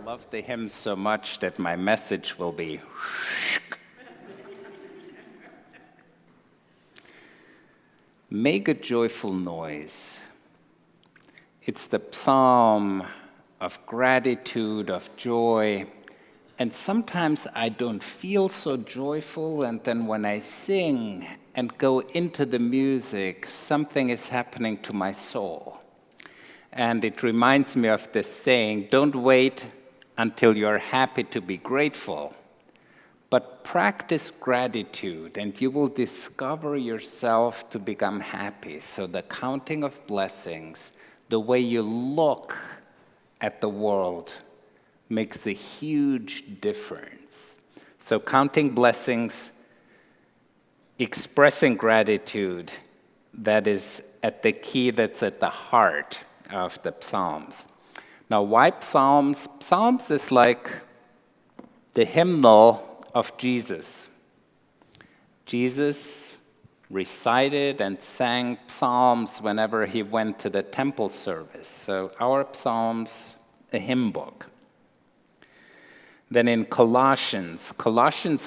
love the hymn so much that my message will be Make a joyful noise. It's the psalm of gratitude, of joy. And sometimes I don't feel so joyful, and then when I sing and go into the music, something is happening to my soul. And it reminds me of this saying, don't wait until you're happy to be grateful, but practice gratitude, and you will discover yourself to become happy. So the counting of blessings, the way you look at the world, makes a huge difference. So counting blessings, expressing gratitude, that is at the key that's at the heart of the Psalms. Now, why Psalms? Psalms is like the hymnal of Jesus. Jesus recited and sang psalms whenever he went to the temple service. So our Psalms, a hymn book. Then in Colossians,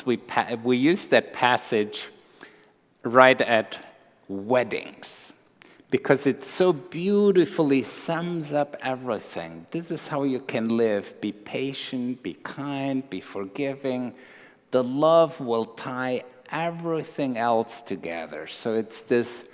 we use that passage right at weddings because it so beautifully sums up everything. This is how you can live. Be patient, be kind, be forgiving. The love will tie everything else together. So it's this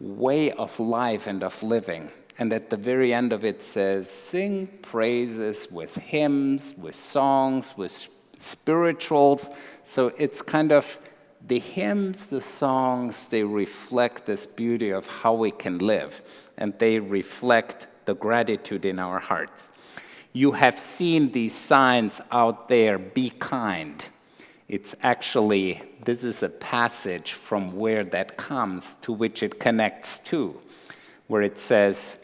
way of life and of living. And at the very end of it says, sing praises with hymns, with songs, with spirituals. So it's kind of the hymns, the songs, they reflect this beauty of how we can live. And they reflect the gratitude in our hearts. You have seen these signs out there, be kind. It's actually, this is a passage from where that comes, to which it connects to, where it says,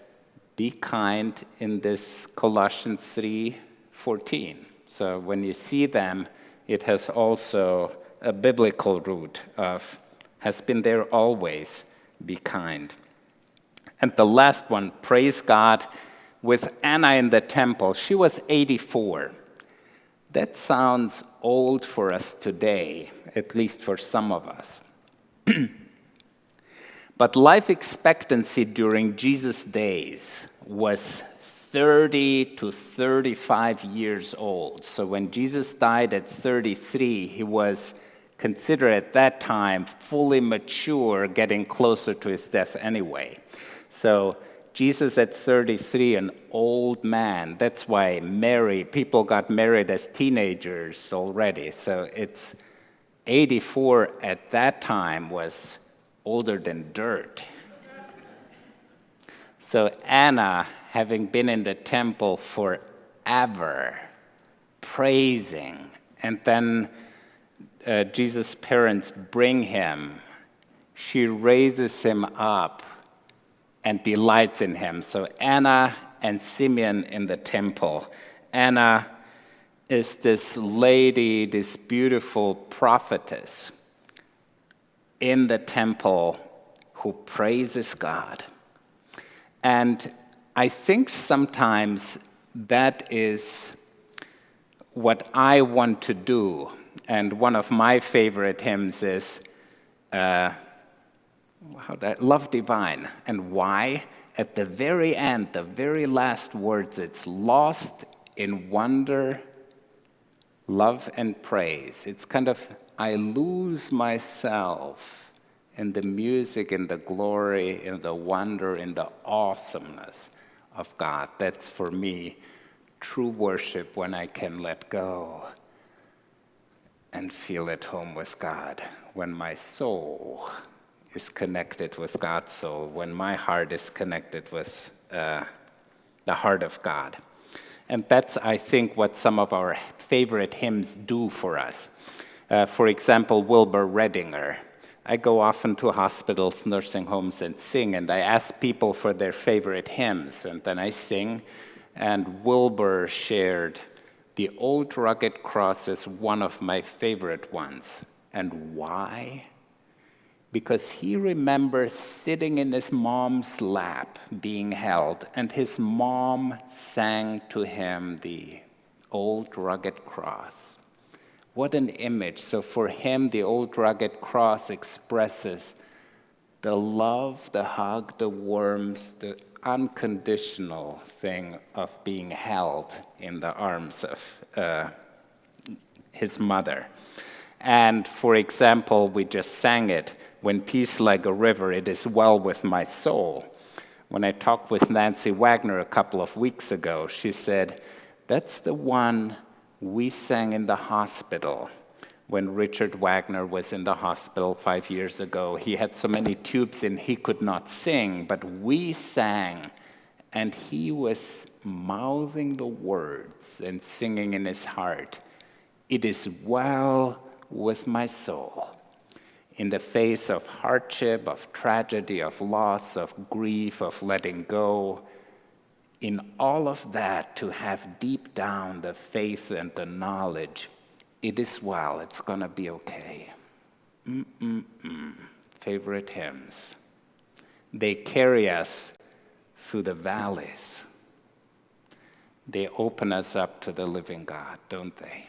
be kind in this Colossians 3:14. So when you see them, it has also a biblical root of, has been there always, be kind. And the last one, praise God, with Anna in the temple. She was 84. That sounds old for us today, at least for some of us. But life expectancy during Jesus' days was 30 to 35 years old. So when Jesus died at 33, he was considered at that time fully mature, getting closer to his death anyway. So Jesus at 33, an old man. That's why people got married as teenagers already. So it's 84 at that time was older than dirt. So Anna, having been in the temple forever, praising, and then Jesus' parents bring him, she raises him up and delights in him. So Anna and Simeon in the temple. Anna is this lady, this beautiful prophetess in the temple who praises God. And I think sometimes that is what I want to do. And one of my favorite hymns is Love Divine. And why? At the very end, the very last words, it's lost in wonder, love, and praise. It's kind of, I lose myself in the music, in the glory, in the wonder, in the awesomeness of God. That's, for me, true worship, when I can let go and feel at home with God, when my soul is connected with God's soul, when my heart is connected with the heart of God. And that's, I think, what some of our favorite hymns do for us. For example, Wilbur Redinger. I go often to hospitals, nursing homes, and sing, and I ask people for their favorite hymns, and then I sing. And Wilbur shared, "The Old Rugged Cross is one of my favorite ones." And why? Because he remembers sitting in his mom's lap, being held, and his mom sang to him the old rugged cross. What an image. So for him, the old rugged cross expresses the love, the hug, the warmth, the unconditional thing of being held in the arms of his mother. And for example, we just sang it, "When peace like a river, it is well with my soul." When I talked with Nancy Wagner a couple of weeks ago, she said, that's the one we sang in the hospital. When Richard Wagner was in the hospital 5 years ago, he had so many tubes in he could not sing, but we sang, and he was mouthing the words and singing in his heart, "It is well with my soul." In the face of hardship, of tragedy, of loss, of grief, of letting go, in all of that, to have deep down the faith and the knowledge, it is well, it's gonna be okay. Favorite hymns. They carry us through the valleys. They open us up to the living God, don't they?